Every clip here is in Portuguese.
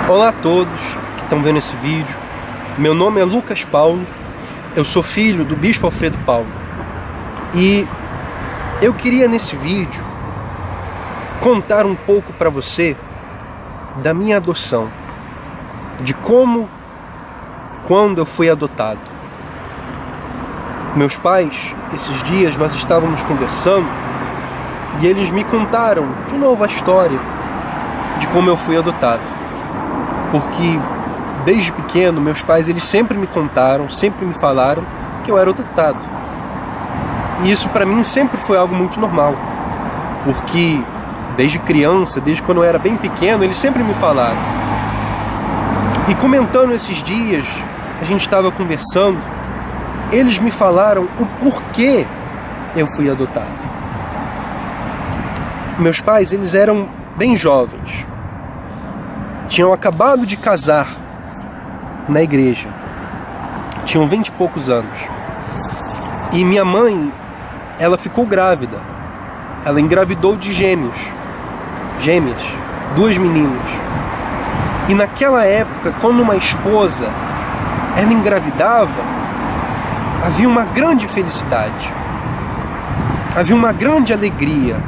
Olá a todos que estão vendo esse vídeo. Meu nome é Lucas Paulo, eu sou filho do Bispo Alfredo Paulo. E eu queria nesse vídeo contar um pouco para você da minha adoção, de quando eu fui adotado. Meus pais, esses dias nós estávamos conversando e eles me contaram de novo a história de como eu fui adotado. Porque desde pequeno meus pais eles sempre me contaram, sempre me falaram que eu era adotado. E isso para mim sempre foi algo muito normal, porque desde criança, desde quando eu era bem pequeno, eles sempre me falaram. E comentando esses dias, a gente estava conversando, eles me falaram o porquê eu fui adotado. Meus pais, eles eram bem jovens, tinham acabado de casar na igreja, tinham 20 e poucos anos. E minha mãe, ela ficou grávida, ela engravidou de gêmeas, 2 meninas. E naquela época, quando uma esposa ela engravidava, havia uma grande felicidade, havia uma grande alegria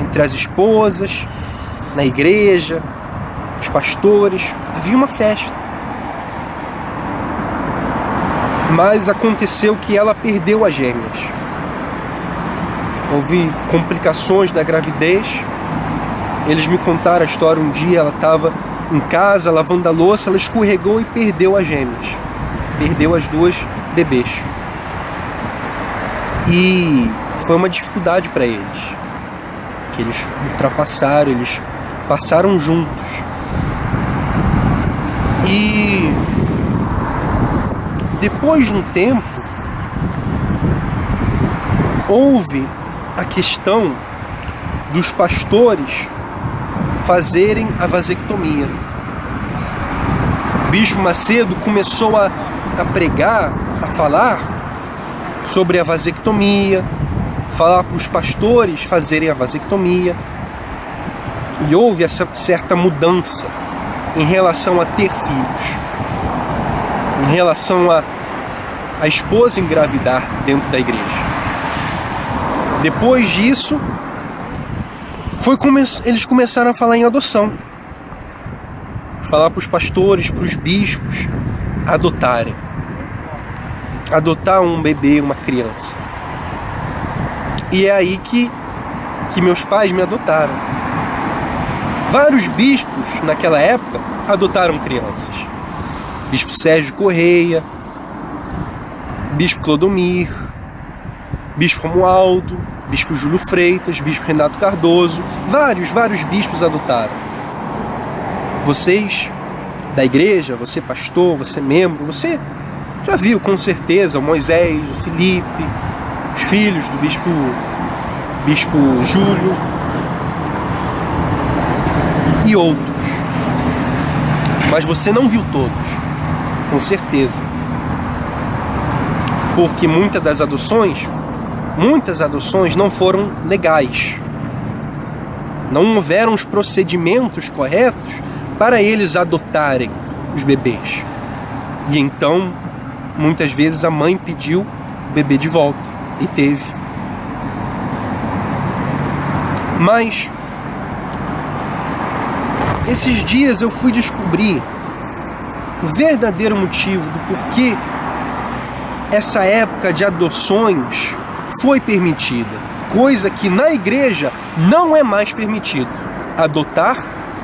entre as esposas, na igreja, os pastores, havia uma festa. Mas aconteceu que ela perdeu as gêmeas. Houve complicações da gravidez. Eles me contaram a história. Um dia ela estava em casa lavando a louça, ela escorregou e perdeu as gêmeas. Perdeu as 2 bebês. E foi uma dificuldade para eles, que eles ultrapassaram, eles passaram juntos. E depois de um tempo, houve a questão dos pastores fazerem a vasectomia. O Bispo Macedo começou a pregar, a falar sobre a vasectomia, falar para os pastores fazerem a vasectomia. E houve essa certa mudança em relação a ter filhos, em relação a esposa engravidar dentro da igreja. Depois disso, eles começaram a falar em adoção, falar para os pastores, para os bispos adotarem, adotar um bebê, uma criança. E é aí que meus pais me adotaram. Vários bispos naquela época adotaram crianças. Bispo Sérgio Correia, Bispo Clodomir, Bispo Romualdo, Bispo Júlio Freitas, Bispo Renato Cardoso, vários bispos adotaram. Vocês da igreja, você pastor, você membro, você já viu com certeza o Moisés, o Felipe, os filhos do Bispo Júlio e outros. Mas você não viu todos, com certeza. Porque muitas adoções não foram legais. Não houveram os procedimentos corretos para eles adotarem os bebês. E então, muitas vezes a mãe pediu o bebê de volta. E teve. Mas esses dias eu fui descobrir o verdadeiro motivo do porquê essa época de adoções foi permitida, coisa que na igreja não é mais permitido, adotar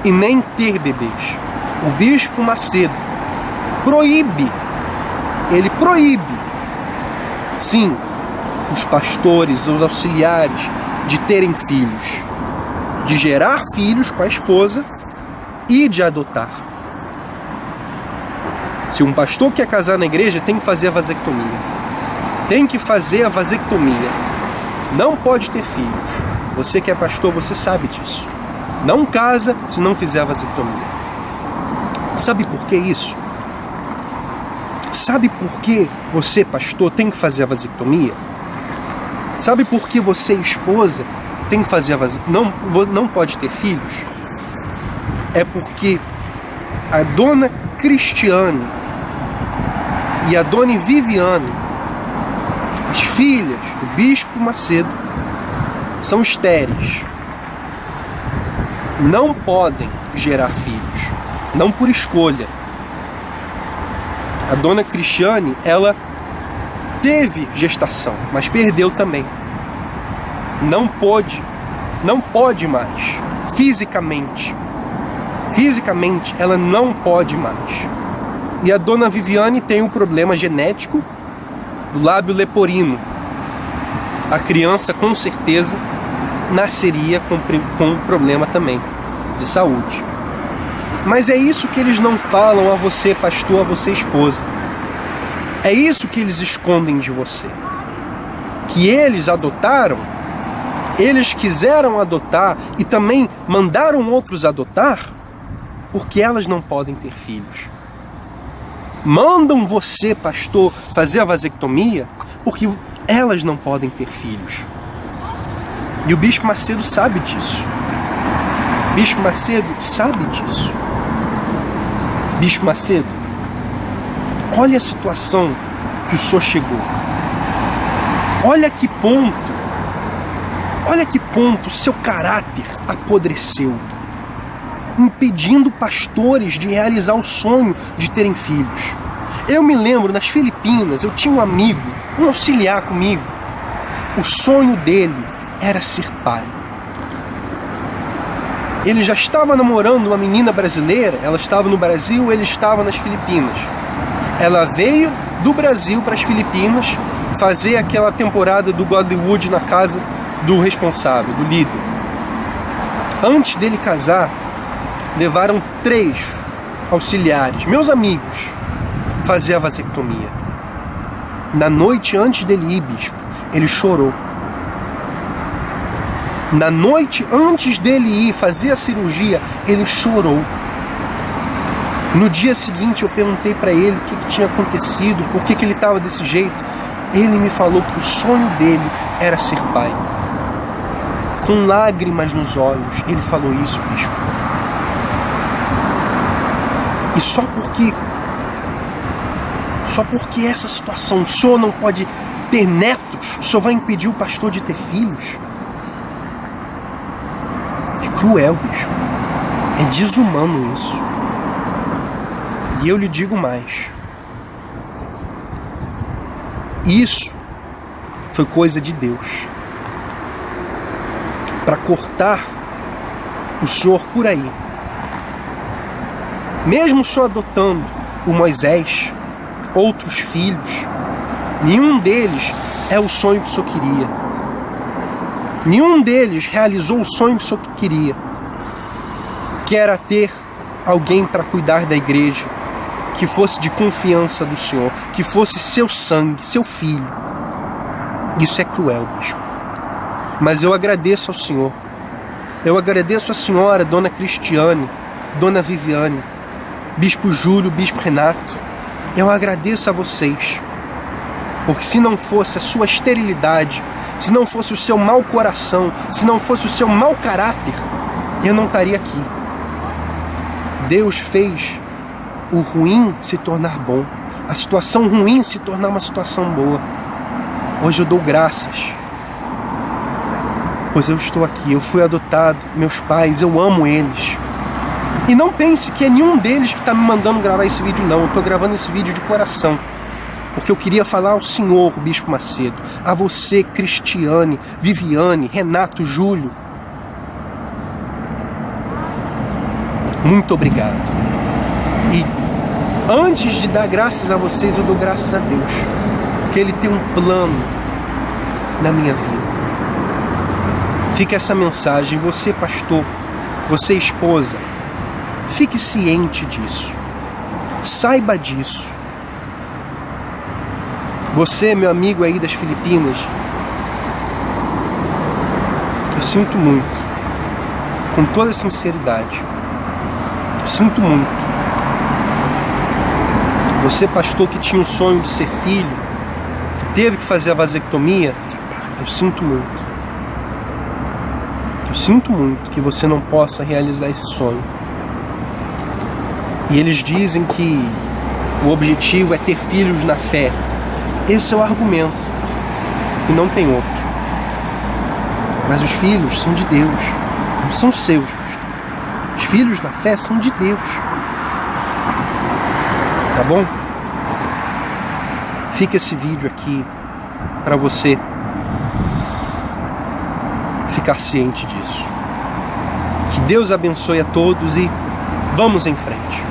e nem ter bebês. O Bispo Macedo proíbe, ele proíbe, sim, os pastores, os auxiliares de terem filhos, de gerar filhos com a esposa e de adotar. Se um pastor quer casar na igreja, tem que fazer a vasectomia. Tem que fazer a vasectomia. Não pode ter filhos. Você que é pastor, você sabe disso. Não casa se não fizer a vasectomia. Sabe por que isso? Sabe por que você, pastor, tem que fazer a vasectomia? Sabe por que você, esposa, tem que fazer a vasectomia? Não pode ter filhos? É porque a dona Cristiane e a dona Viviane, as filhas do bispo Macedo, são estéreis. Não podem gerar filhos, não por escolha. A dona Cristiane, ela teve gestação, mas perdeu também. Não pode mais, fisicamente. Fisicamente, ela não pode mais. E a dona Viviane tem um problema genético do lábio leporino. A criança, com certeza, nasceria com um problema também de saúde. Mas é isso que eles não falam a você, pastor, a você, esposa. É isso que eles escondem de você. Que eles adotaram, eles quiseram adotar e também mandaram outros adotar, porque elas não podem ter filhos. Mandam você, pastor, fazer a vasectomia, porque elas não podem ter filhos. E o bispo Macedo sabe disso. Bispo Macedo sabe disso. Bispo Macedo, olha a situação que o senhor chegou. Olha que ponto o seu caráter apodreceu, impedindo pastores de realizar o sonho de terem filhos. Eu me lembro, nas Filipinas, eu tinha um amigo, um auxiliar comigo. O sonho dele era ser pai. Ele já estava namorando uma menina brasileira, ela estava no Brasil, ele estava nas Filipinas. Ela veio do Brasil para as Filipinas fazer aquela temporada do Godlywood na casa do responsável, do líder. Antes dele casar, levaram 3 auxiliares, meus amigos, fazer a vasectomia. Na noite antes dele ir, bispo, ele chorou. Na noite antes dele ir fazer a cirurgia, ele chorou. No dia seguinte eu perguntei para ele o que tinha acontecido, por que ele estava desse jeito. Ele me falou que o sonho dele era ser pai. Com lágrimas nos olhos, ele falou isso, bispo. E só porque essa situação, o senhor não pode ter netos, o senhor vai impedir o pastor de ter filhos? É cruel, bispo. É desumano isso. E eu lhe digo mais. Isso foi coisa de Deus. Para cortar o senhor por aí. Mesmo o senhor adotando o Moisés, outros filhos, nenhum deles é o sonho que o senhor queria. Nenhum deles realizou o sonho que o senhor queria, que era ter alguém para cuidar da igreja, que fosse de confiança do senhor, que fosse seu sangue, seu filho. Isso é cruel, bispo. Mas eu agradeço ao senhor. Eu agradeço a senhora, dona Cristiane, dona Viviane, bispo Júlio, bispo Renato. Eu agradeço a vocês. Porque se não fosse a sua esterilidade, se não fosse o seu mau coração, se não fosse o seu mau caráter, eu não estaria aqui. Deus fez o ruim se tornar bom, a situação ruim se tornar uma situação boa. Hoje eu dou graças, pois eu estou aqui, eu fui adotado, meus pais, eu amo eles. E não pense que é nenhum deles que está me mandando gravar esse vídeo, não. Eu estou gravando esse vídeo de coração, porque eu queria falar ao senhor, bispo Macedo, a você, Cristiane, Viviane, Renato, Júlio. Muito obrigado. E antes de dar graças a vocês, eu dou graças a Deus, porque Ele tem um plano na minha vida. Fica essa mensagem, você pastor, você esposa, fique ciente disso, saiba disso. Você, meu amigo aí das Filipinas, eu sinto muito, com toda sinceridade, eu sinto muito. Você, pastor, que tinha um sonho de ser filho, que teve que fazer a vasectomia, eu sinto muito. Eu sinto muito que você não possa realizar esse sonho. E eles dizem que o objetivo é ter filhos na fé. Esse é o argumento, e não tem outro. Mas os filhos são de Deus, não são seus, pastor. Os filhos na fé são de Deus. Tá bom? Fica esse vídeo aqui para você ficar ciente disso. Que Deus abençoe a todos e vamos em frente.